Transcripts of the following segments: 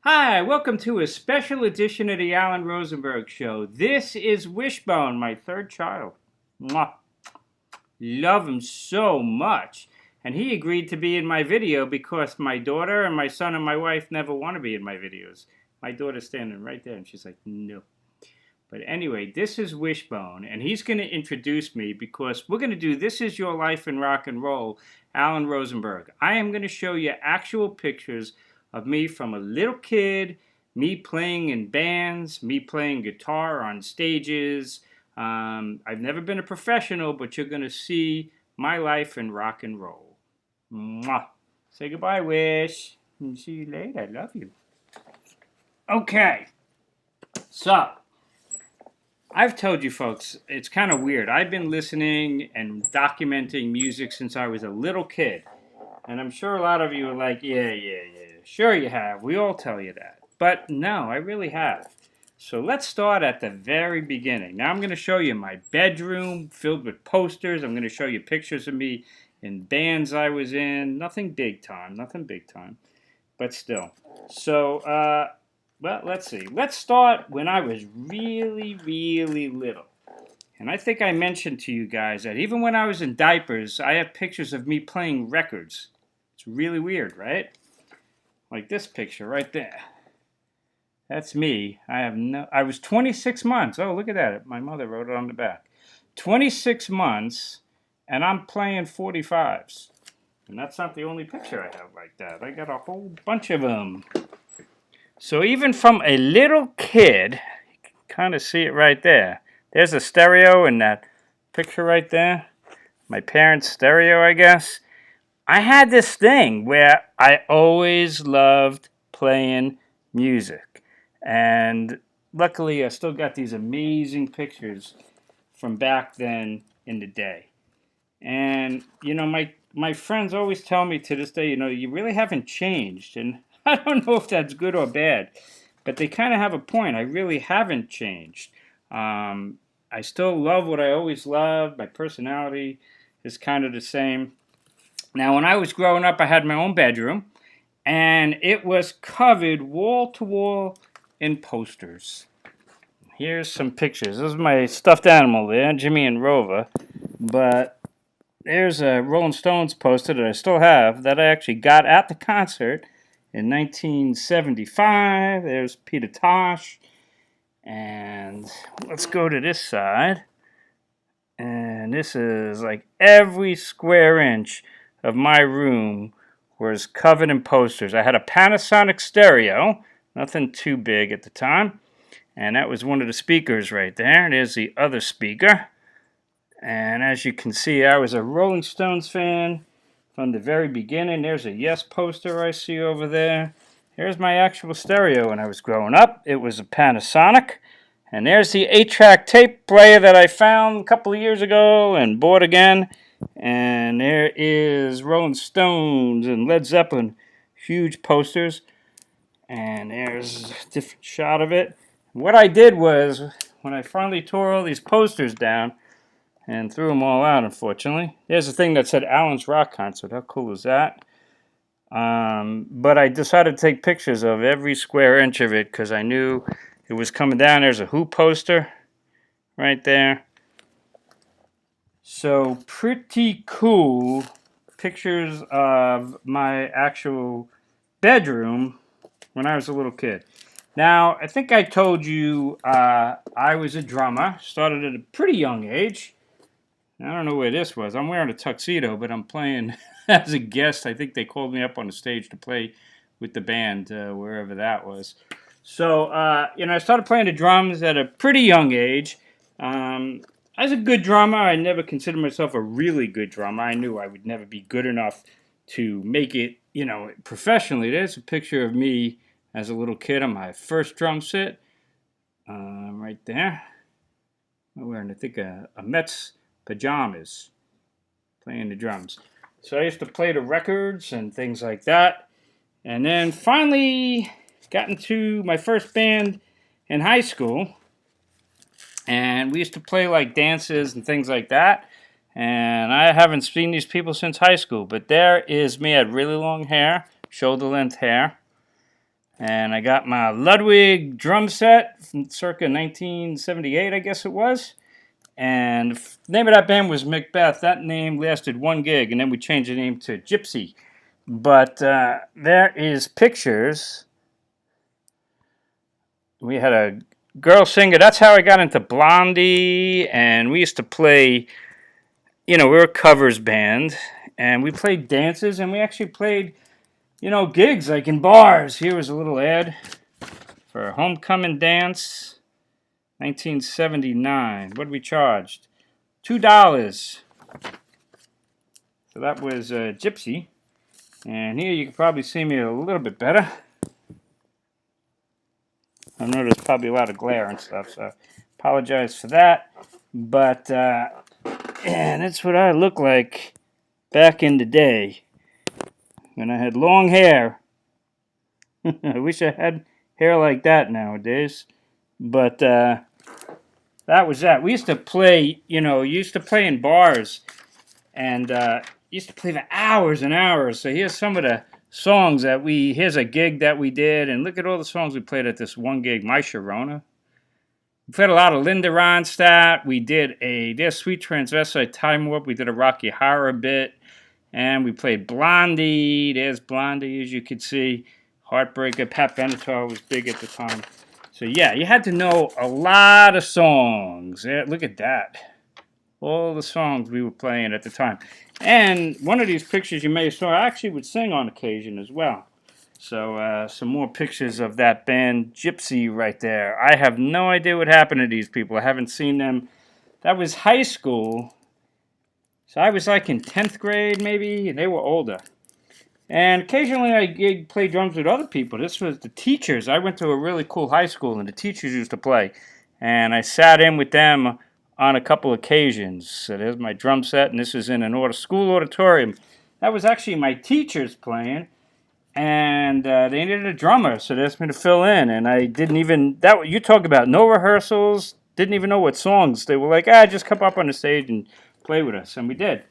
Hi, welcome to a special edition of the Alan Rosenberg Show. This is Wishbone, my third child. Mwah. Love him so much. And he agreed to be in my video because my daughter and my son and my wife never want to be in my videos. My daughter's standing right there and she's like, no. But anyway, this is Wishbone, and he's going to introduce me because we're going to do This Is Your Life in Rock and Roll, Alan Rosenberg. I am going to show you actual pictures of me from a little kid, me playing in bands, me playing guitar on stages. I've never been a professional, but you're going to see my life in rock and roll. Mwah. Say goodbye, Wish. See you later. I love you. Okay. So, I've told you folks, it's kind of weird. I've been listening and documenting music since I was a little kid. And I'm sure a lot of you are like, yeah. Sure you have. We all tell you that. But no, I really have. So let's start at the very beginning. Now I'm going to show you my bedroom filled with posters. I'm going to show you pictures of me in bands I was in. Nothing big time. But still. So, well, let's see. Let's start when I was really little. And I think I mentioned to you guys that even when I was in diapers, I have pictures of me playing records. It's really weird, right? Like this picture right there. That's me. I was 26 months. Oh, look at that. My mother wrote it on the back. 26 months, and I'm playing 45s. And that's not the only picture I have like that. I got a whole bunch of them. So even from a little kid, you can kind of see it right there. There's a stereo in that picture right there. My parents' stereo, I guess. I had this thing where I always loved playing music. And luckily, I still got these amazing pictures from back then in the day. And, you know, my friends always tell me to this day, you know, you really haven't changed. And I don't know if that's good or bad, but they kind of have a point. I really haven't changed. I still love what I always loved. My personality is kind of the same. Now, when I was growing up, I had my own bedroom, and it was covered wall to wall in posters. Here's some pictures. This is my stuffed animal there, Jimmy and Rover. But there's a Rolling Stones poster that I still have that I actually got at the concert in 1975. There's Peter Tosh. And let's go to this side. And this is like every square inch of my room was covered in posters. I had a Panasonic stereo, nothing too big at the time. And that was one of the speakers right there. There's the other speaker. And as you can see, I was a Rolling Stones fan from the very beginning. There's a Yes poster I see over there. Here's my actual stereo when I was growing up. It was a Panasonic. And there's the 8-track tape player that I found a couple of years ago and bought again. And there is Rolling Stones and Led Zeppelin, huge posters. And there's a different shot of it. What I did was, when I finally tore all these posters down and threw them all out, unfortunately, there's a thing that said Alan's Rock Concert. How cool is that? But I decided to take pictures of every square inch of it because I knew it was coming down. There's a Who poster right there. So pretty cool pictures of my actual bedroom when I was a little kid. Now, I think I told you I was a drummer. Started at a pretty young age. I don't know where this was. I'm wearing a tuxedo, but I'm playing as a guest. I think they called me up on the stage to play with the band, wherever that was. So, I started playing the drums at a pretty young age. As a good drummer, I never considered myself a really good drummer. I knew I would never be good enough to make it, professionally. There's a picture of me as a little kid on my first drum set, right there. I'm wearing, I think, a Mets pajamas, playing the drums. So I used to play the records and things like that. And then finally got into my first band in high school. And we used to play like dances and things like that. And I haven't seen these people since high school. But there is me. I had really long hair, shoulder-length hair. And I got my Ludwig drum set from circa 1978, I guess it was. And the name of that band was Macbeth. That name lasted one gig, and then we changed the name to Gypsy. But there is pictures. We had a girl singer. That's how I got into Blondie, and we used to play, we were a covers band, and we played dances, and we actually played, gigs like in bars. Here was a little ad for a homecoming dance, 1979. What did we charged? $2. So that was Gypsy. And here you can probably see me a little bit better. I know there's probably a lot of glare and stuff, so apologize for that. But, and that's what I look like back in the day when I had long hair. I wish I had hair like that nowadays. But that was that. We used to play, used to play in bars, and used to play for hours and hours. So here's some of the songs that here's a gig that we did, and look at all the songs we played at this one gig, My Sharona. We played a lot of Linda Ronstadt. We did there's Sweet Transvestite Time Warp. We did a Rocky Horror bit, and we played Blondie. There's Blondie, as you can see. Heartbreaker. Pat Benatar was big at the time. So yeah, you had to know a lot of songs. Yeah, look at that. All the songs we were playing at the time. And one of these pictures you may have saw, I actually would sing on occasion as well. So some more pictures of that band Gypsy right there. I have no idea what happened to these people. I haven't seen them. That was high school. So I was like in 10th grade maybe, and they were older. And occasionally I play drums with other people. This was the teachers. I went to a really cool high school, and the teachers used to play. And I sat in with them on a couple occasions. So there's my drum set, and this is in an school auditorium. That was actually my teachers playing, and they needed a drummer, so they asked me to fill in. And I didn't even, you talk about no rehearsals, didn't even know what songs. They were like, just come up on the stage and play with us, and we did.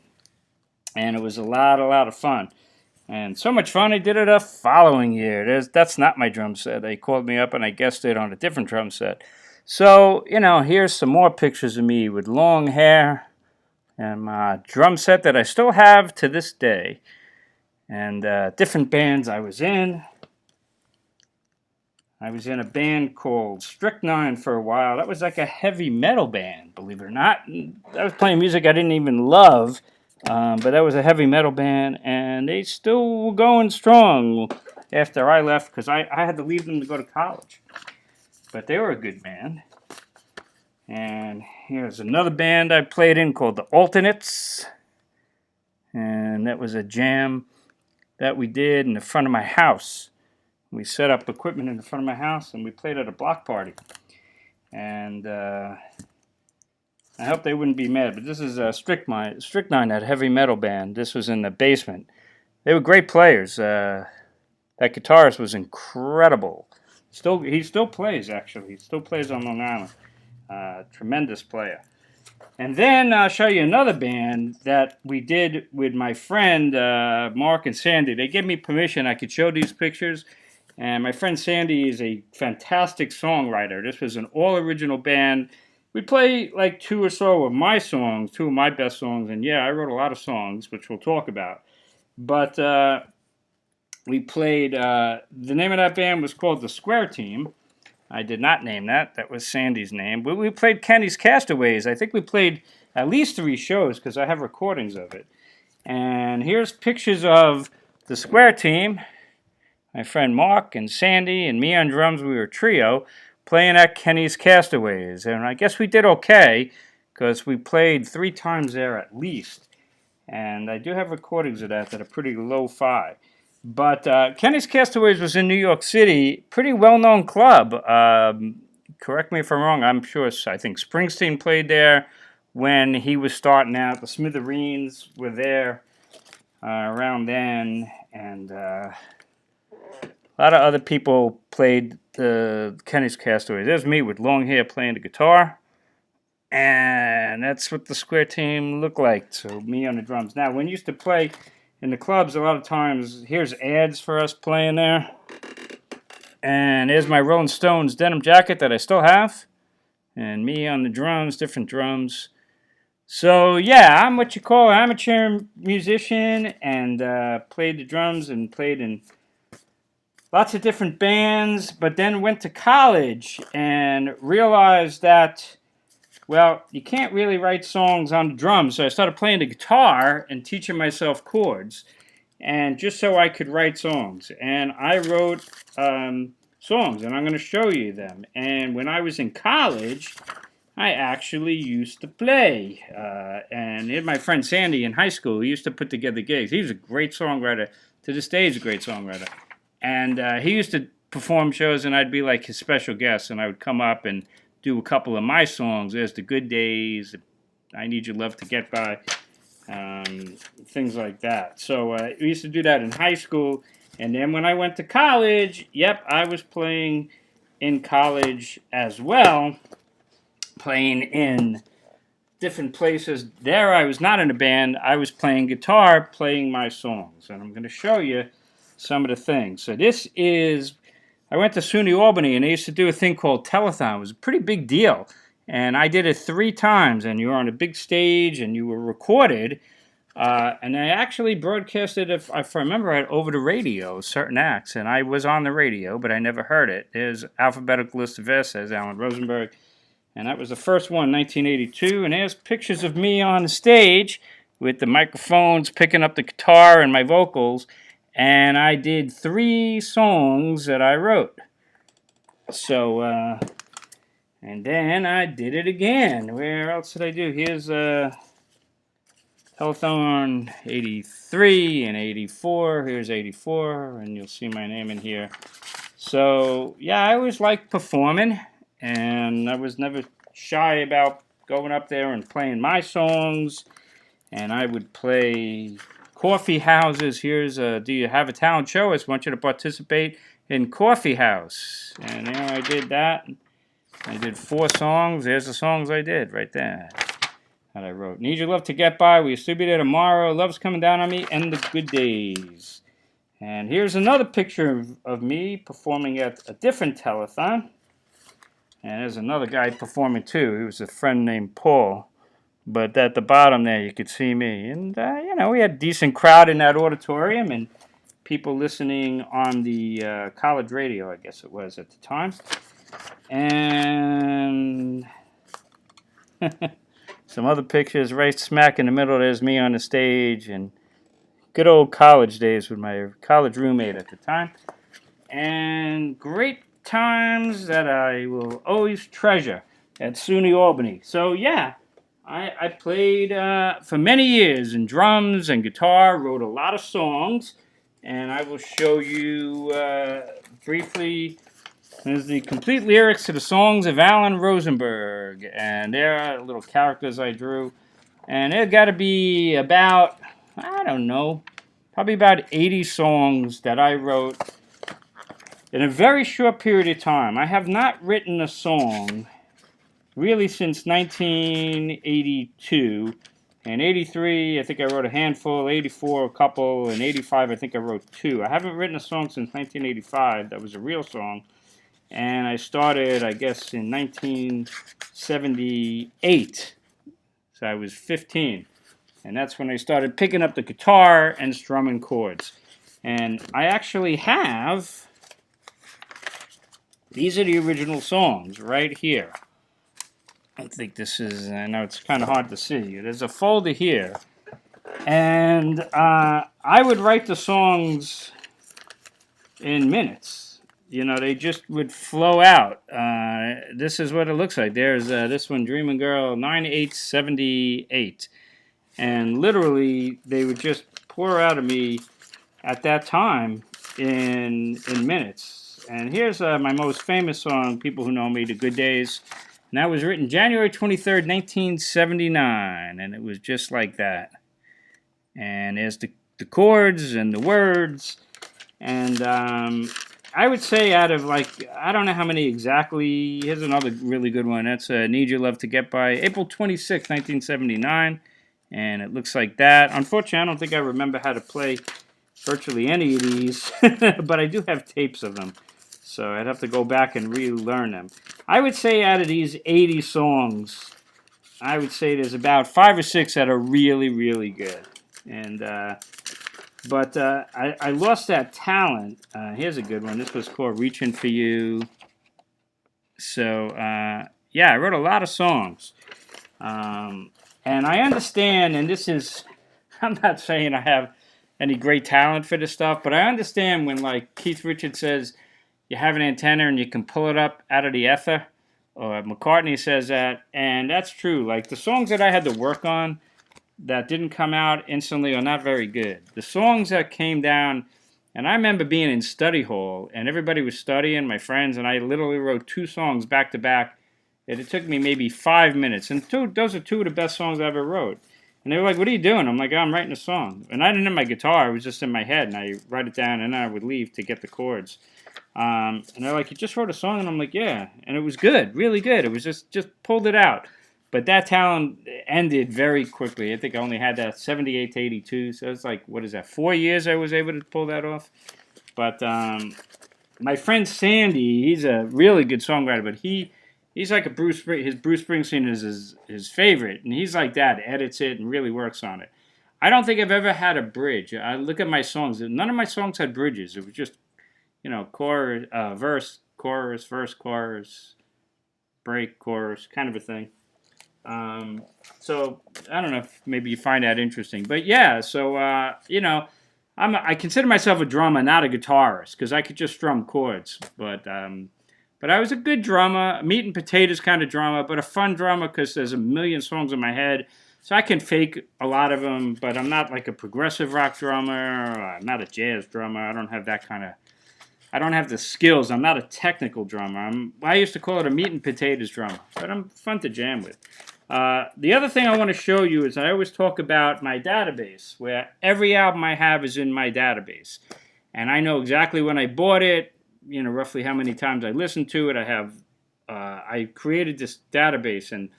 And it was a lot of fun. And so much fun, I did it a following year. That's not my drum set. They called me up and I guested on a different drum set. So, here's some more pictures of me with long hair and my drum set that I still have to this day. And different bands I was in. I was in a band called Strychnine for a while. That was like a heavy metal band, believe it or not. I was playing music I didn't even love. But that was a heavy metal band, and they still were going strong after I left because I had to leave them to go to college. But they were a good band. And here's another band I played in called The Alternates. And that was a jam that we did in the front of my house. We set up equipment in the front of my house, and we played at a block party. And I hope they wouldn't be mad, but this is Strychnine, that heavy metal band. This was in the basement. They were great players. That guitarist was incredible. He still plays, actually. He still plays on Long Island. Tremendous player. And then I'll show you another band that we did with my friend Mark and Sandy. They gave me permission. I could show these pictures. And my friend Sandy is a fantastic songwriter. This was an all-original band. We play like two or so of my songs, two of my best songs, and yeah, I wrote a lot of songs, which we'll talk about. But we played, the name of that band was called The Square Team. I did not name that. That was Sandy's name. But we played Kenny's Castaways. I think we played at least 3 shows because I have recordings of it. And here's pictures of The Square Team. My friend Mark and Sandy and me on drums, we were a trio, playing at Kenny's Castaways. And I guess we did okay, because we played 3 times there at least. And I do have recordings of that are pretty lo-fi. But Kenny's Castaways was in New York City, pretty well-known club. Correct me if I'm wrong, I think Springsteen played there when he was starting out. The Smithereens were there around then, and a lot of other people played the Kenny's Castaways. There's me with long hair playing the guitar. And that's what the Square Team looked like. So me on the drums. Now, when you used to play in the clubs, a lot of times, here's ads for us playing there. And here's my Rolling Stones denim jacket that I still have. And me on the drums, different drums. So yeah, I'm what you call an amateur musician, and played the drums and played in lots of different bands, but then went to college and realized that, well, you can't really write songs on the drums. So I started playing the guitar and teaching myself chords, and just so I could write songs. And I wrote songs, and I'm going to show you them. And when I was in college, I actually used to play. And my friend Sandy in high school, he used to put together gigs. He was a great songwriter. To this day, he's a great songwriter. And he used to perform shows, and I'd be like his special guest, and I would come up and do a couple of my songs. There's The Good Days, I Need Your Love to Get By, things like that. So we used to do that in high school. And then when I went to college, yep, I was playing in college as well, playing in different places. There I was not in a band. I was playing guitar, playing my songs. And I'm going to show you some of the things. So this is, I went to SUNY Albany, and they used to do a thing called telethon. It was a pretty big deal. And I did it 3 times, and you were on a big stage, and you were recorded. And I actually broadcasted, if I remember right, over the radio, certain acts. And I was on the radio, but I never heard it. There's Alphabetical List of S, says Alan Rosenberg. And that was the first one, 1982. And there's pictures of me on the stage with the microphones picking up the guitar and my vocals. And I did 3 songs that I wrote. So, and then I did it again. Where else did I do? Here's Telethon 83 and 84. Here's 84, and you'll see my name in here. So, yeah, I always liked performing, and I was never shy about going up there and playing my songs. And I would play coffee houses. Here's Do You Have a Talent Show? I just want you to participate in Coffee House. And there I did that. I did 4 songs. There's the songs I did right there that I wrote. Need Your Love to Get By. We Still Be There Tomorrow. Love's Coming Down on Me. And The Good Days. And here's another picture of me performing at a different telethon. And there's another guy performing too. He was a friend named Paul. But at the bottom there, you could see me. And, you know, we had a decent crowd in that auditorium and people listening on the college radio, I guess it was at the time. And some other pictures right smack in the middle. There's me on the stage. And good old college days with my college roommate at the time. And great times that I will always treasure at SUNY Albany. So, yeah. I played for many years in drums and guitar, wrote a lot of songs, and I will show you briefly. There's the complete lyrics to the songs of Alan Rosenberg, and there are little characters I drew, and there got to be about, I don't know, probably about 80 songs that I wrote in a very short period of time. I have not written a song really since 1982, and 83 I think I wrote a handful, 84 a couple, and 85 I think I wrote 2. I haven't written a song since 1985 that was a real song, and I started I guess in 1978, so I was 15, and that's when I started picking up the guitar and strumming chords. And I actually have, these are the original songs right here. I think this is, I know it's kind of hard to see. There's a folder here. And I would write the songs in minutes. You know, they just would flow out. This is what it looks like. There's this one, Dreamin' Girl, 9878. And literally, they would just pour out of me at that time in minutes. And here's my most famous song, people who know me, The Good Days. And that was written January 23rd, 1979, and it was just like that. And there's the chords and the words, and I would say out of like, I don't know how many exactly, here's another really good one. That's Need Your Love to Get By, April 26th, 1979, and it looks like that. Unfortunately, I don't think I remember how to play virtually any of these, but I do have tapes of them. So I'd have to go back and relearn them. I would say out of these 80 songs, I would say there's about 5 or 6 that are really, really good. And but I lost that talent. Here's a good one. This was called "Reaching for You." So yeah, I wrote a lot of songs, and I understand. And this is, I'm not saying I have any great talent for this stuff, but I understand when like Keith Richards says you have an antenna and you can pull it up out of the ether, or McCartney says that, and that's true. Like the songs that I had to work on that didn't come out instantly are not very good. The songs that came down, and I remember being in study hall and everybody was studying, my friends, and I literally wrote 2 songs back to back, and it took me maybe 5 minutes. And those are 2 of the best songs I ever wrote. And they were like, "What are you doing?" I'm like, "Oh, I'm writing a song." And I didn't have my guitar, it was just in my head, and I write it down and then I would leave to get the chords. And they're like, "You just wrote a song?" And I'm like, "Yeah." And it was good, really good. It was just pulled it out. But that talent ended very quickly. I think I only had that 78 to 82. So it's like, what is that, 4 years I was able to pull that off? But my friend Sandy, he's a really good songwriter, but he's like his Bruce Springsteen is his favorite. And he's like that, edits it and really works on it. I don't think I've ever had a bridge. I look at my songs. None of my songs had bridges. It was just, chorus, verse, chorus, break, chorus, kind of a thing. So I don't know if maybe you find that interesting, but yeah. So I consider myself a drummer, not a guitarist, because I could just strum chords. But I was a good drummer, meat and potatoes kind of drummer, but a fun drummer because there's a million songs in my head, so I can fake a lot of them. But I'm not like a progressive rock drummer. I'm not a jazz drummer. I don't have that kind of. I don't have the skills. I'm not a technical drummer. I used to call it a meat and potatoes drummer, but I'm fun to jam with. The other thing I want to show you is I always talk about my database, where every album I have is in my database. And I know exactly when I bought it, roughly how many times I listened to it. I created this database and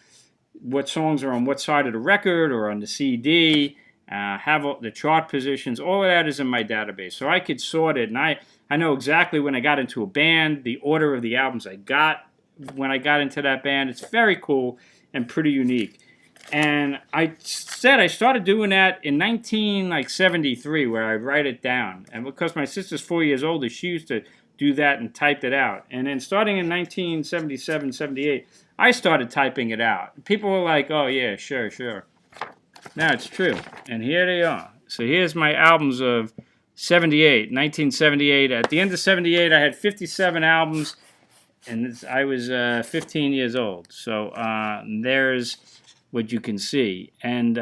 what songs are on what side of the record or on the CD, have the chart positions, all of that is in my database. So I could sort it, and I know exactly when I got into a band, the order of the albums I got when I got into that band. It's very cool and pretty unique. And I started doing that in 1973, where I write it down. And because my sister's 4 years older, she used to do that and typed it out. And then starting in 1977, 78, I started typing it out. People were like, "Oh yeah, sure." Now it's true. And here they are. So here's my albums of 1978. At the end of 78, I had 57 albums, and I was 15 years old. So there's what you can see. And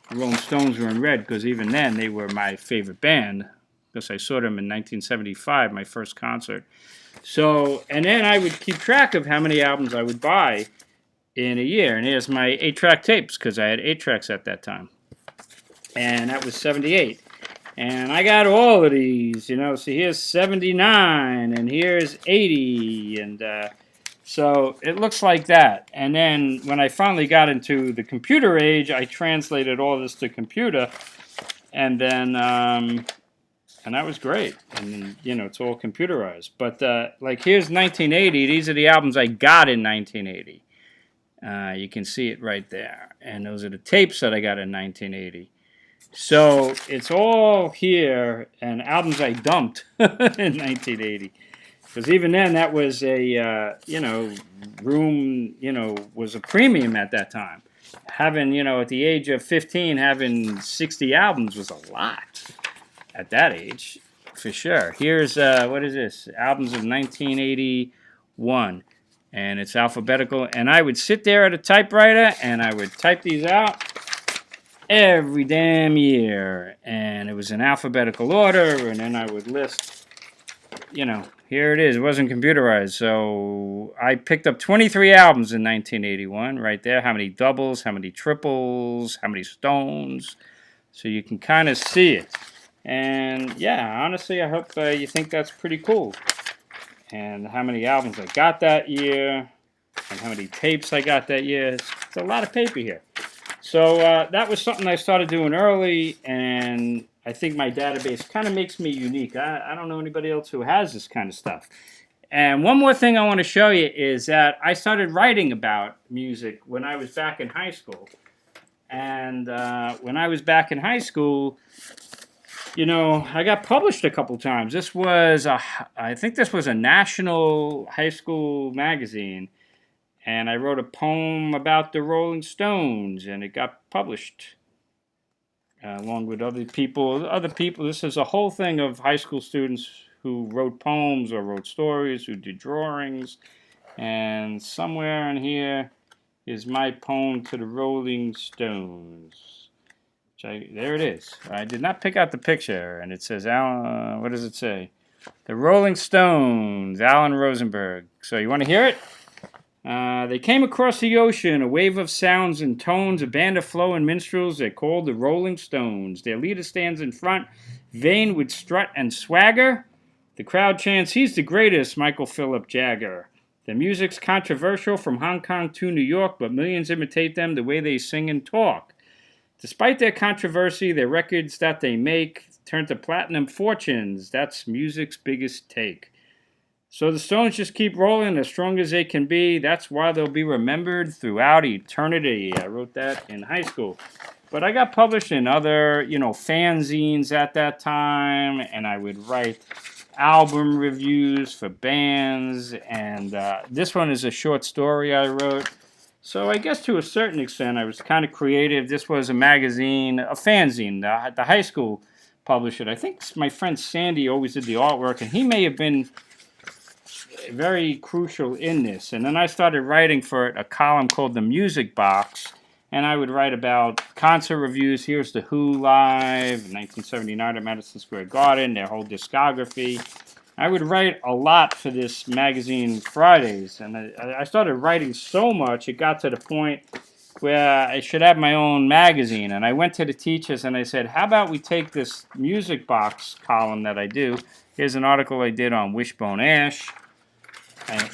Rolling Stones were in red because even then they were my favorite band, because I saw them in 1975, my first concert. So, and then I would keep track of how many albums I would buy in a year. And here's my 8-track tapes, because I had 8 tracks at that time. And that was 78. And I got all of these, so here's 79, and here's 80, and so it looks like that. And then when I finally got into the computer age, I translated all this to computer, and then, and that was great. And it's all computerized. But like here's 1980. These are the albums I got in 1980. You can see it right there. And those are the tapes that I got in 1980. So it's all here, and albums I dumped in 1980. Because even then, that was a, room, was a premium at that time. Having, at the age of 15, having 60 albums was a lot at that age, for sure. Here's, what is this? Albums of 1981. And it's alphabetical. And I would sit there at a typewriter, and I would type these out every damn year, and it was in alphabetical order, and then I would list, here it is. It wasn't computerized, so I picked up 23 albums in 1981, right there. How many doubles, how many triples, how many Stones, so you can kind of see it. And yeah, honestly, I hope you think that's pretty cool. And how many albums I got that year, and how many tapes I got that year. It's a lot of paper here. So that was something I started doing early, and I think my database kind of makes me unique. I don't know anybody else who has this kind of stuff. And one more thing I want to show you is that I started writing about music when I was back in high school. And when I was back in high school, you know, I got published a couple times. I think this was a national high school magazine. And I wrote a poem about the Rolling Stones, and it got published along with other people. This is a whole thing of high school students who wrote poems or wrote stories, who did drawings. And somewhere in here is my poem to the Rolling Stones. There it is. I did not pick out the picture, and it says, what does it say? The Rolling Stones, Alan Rosenberg. So you want to hear it? They came across the ocean, a wave of sounds and tones, a band of flowing minstrels they called the Rolling Stones. Their leader stands in front, vain with strut and swagger. The crowd chants, "He's the greatest, Michael Philip Jagger." Their music's controversial from Hong Kong to New York, but millions imitate them the way they sing and talk. Despite their controversy, their records that they make turn to platinum fortunes. That's music's biggest take. So the Stones just keep rolling as strong as they can be. That's why they'll be remembered throughout eternity. I wrote that in high school. But I got published in other, fanzines at that time, and I would write album reviews for bands, and this one is a short story I wrote. So I guess to a certain extent I was kind of creative. This was a magazine, a fanzine. The high school published it. I think my friend Sandy always did the artwork, and he may have been very crucial in this. And then I started writing for it a column called The Music Box, and I would write about concert reviews. Here's The Who live, 1979 at Madison Square Garden, their whole discography. I would write a lot for this magazine Fridays, and I started writing so much it got to the point where I should have my own magazine. And I went to the teachers and I said, how about we take this Music Box column that I do. Here's an article I did on Wishbone Ash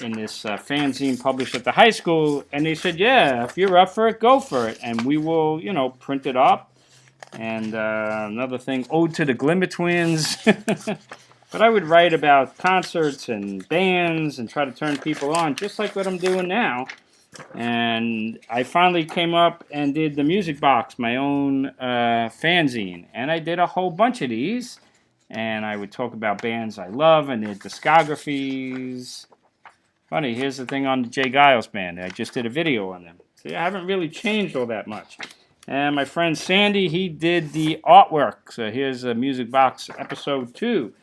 in this fanzine published at the high school, and they said, yeah, if you're up for it, go for it, and we will, print it up. And another thing, Ode to the Glimmer Twins. But I would write about concerts and bands and try to turn people on, just like what I'm doing now. And I finally came up and did the Music Box, my own fanzine, and I did a whole bunch of these, and I would talk about bands I love and their discographies. Funny, here's the thing on the Jay Giles band. I just did a video on them. See, I haven't really changed all that much. And my friend Sandy, he did the artwork. So here's a Music Box episode 2.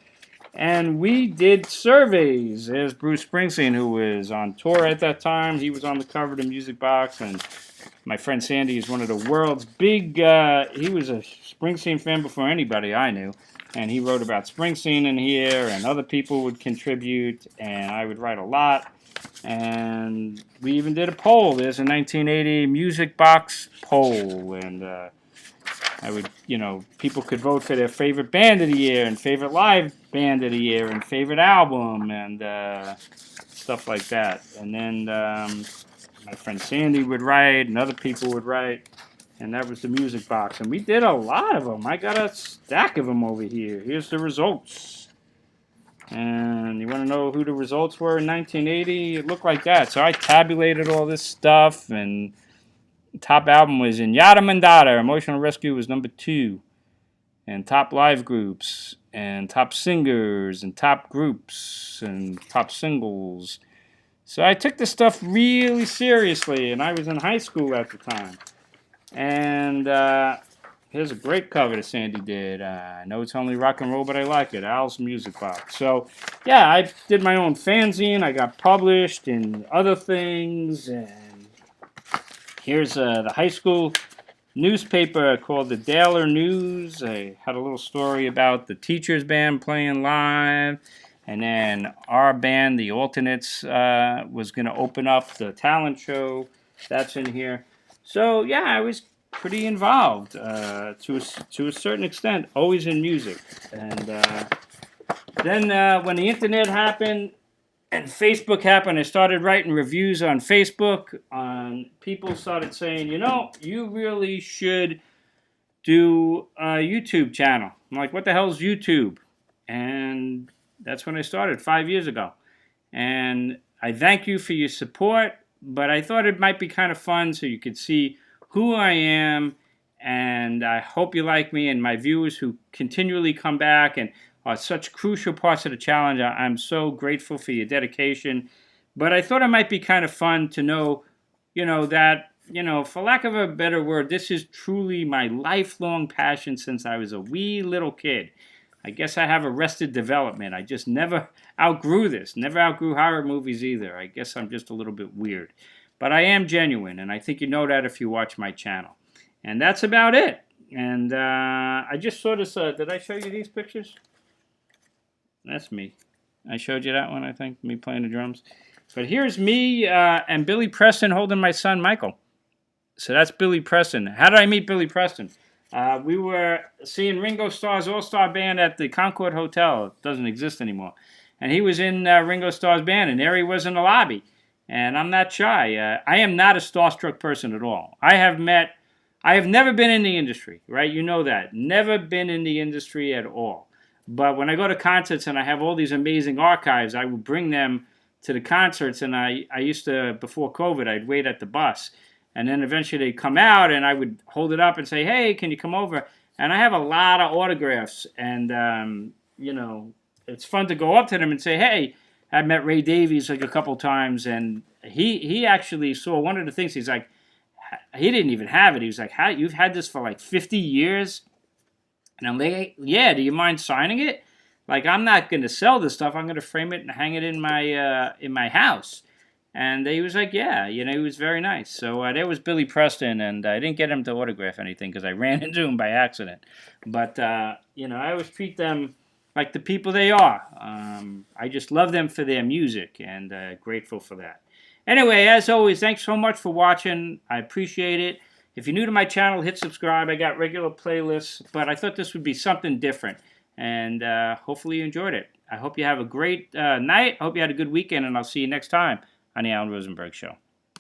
And we did surveys. There's Bruce Springsteen, who was on tour at that time. He was on the cover of the Music Box. And my friend Sandy is one of the world's big... he was a Springsteen fan before anybody I knew. And he wrote about Springsteen in here, and other people would contribute, and I would write a lot. And we even did a poll. There's a 1980 Music Box poll, and I would, people could vote for their favorite band of the year, and favorite live band of the year, and favorite album, and stuff like that. And then my friend Sandy would write, and other people would write. And that was the Music Box. And we did a lot of them. I got a stack of them over here. Here's the results. And you want to know who the results were in 1980? It looked like that. So I tabulated all this stuff. And the top album was In Yada Mandata. Emotional Rescue was number 2. And top live groups. And top singers. And top groups. And top singles. So I took this stuff really seriously. And I was in high school at the time. And here's a great cover that Sandy did. I know it's only rock and roll, but I like it. Al's Music Box. So, yeah, I did my own fanzine. I got published in other things. And here's the high school newspaper called the Daler News. I had a little story about the teachers' band playing live. And then our band, the Alternates, was going to open up the talent show. That's in here. So, yeah, I was pretty involved to a certain extent, always in music. And then when the internet happened, and Facebook happened. I started writing reviews on Facebook. People started saying, you really should do a YouTube channel. I'm like, what the hell's YouTube? And that's when I started 5 years ago. And I thank you for your support, but I thought it might be kind of fun so you could see who I am. And I hope you like me, and my viewers who continually come back and are such crucial parts of the challenge. I'm so grateful for your dedication. But I thought it might be kind of fun to know, that, for lack of a better word, this is truly my lifelong passion since I was a wee little kid. I guess I have arrested development. I just never outgrew this. Never outgrew horror movies either. I guess I'm just a little bit weird. But I am genuine, and I think you know that if you watch my channel. And that's about it. And I just saw this. Did I show you these pictures? That's me. I showed you that one, I think, me playing the drums. But here's me and Billy Preston holding my son, Michael. So that's Billy Preston. How did I meet Billy Preston? We were seeing Ringo Starr's All-Star Band at the Concord Hotel. It doesn't exist anymore. And he was in Ringo Starr's band, and there he was in the lobby. And I'm not shy. I am not a starstruck person at all. I have never been in the industry, right? You know that. Never been in the industry at all. But when I go to concerts and I have all these amazing archives, I will bring them to the concerts. And I used to, before COVID, I'd wait at the bus. And then eventually they'd come out and I would hold it up and say, hey, can you come over? And I have a lot of autographs. And, it's fun to go up to them and say, hey, I met Ray Davies like a couple times. And he actually saw one of the things. He's like, he didn't even have it. He was like, how, you've had this for like 50 years? And I'm like, yeah, do you mind signing it? Like, I'm not going to sell this stuff. I'm going to frame it and hang it in my house. And he was like, yeah, he was very nice. So there was Billy Preston, and I didn't get him to autograph anything because I ran into him by accident. But, I always treat them like the people they are. I just love them for their music, and grateful for that. Anyway, as always, thanks so much for watching. I appreciate it. If you're new to my channel, hit subscribe. I got regular playlists, but I thought this would be something different. And hopefully you enjoyed it. I hope you have a great night. I hope you had a good weekend, and I'll see you next time on the Alan Rosenberg Show.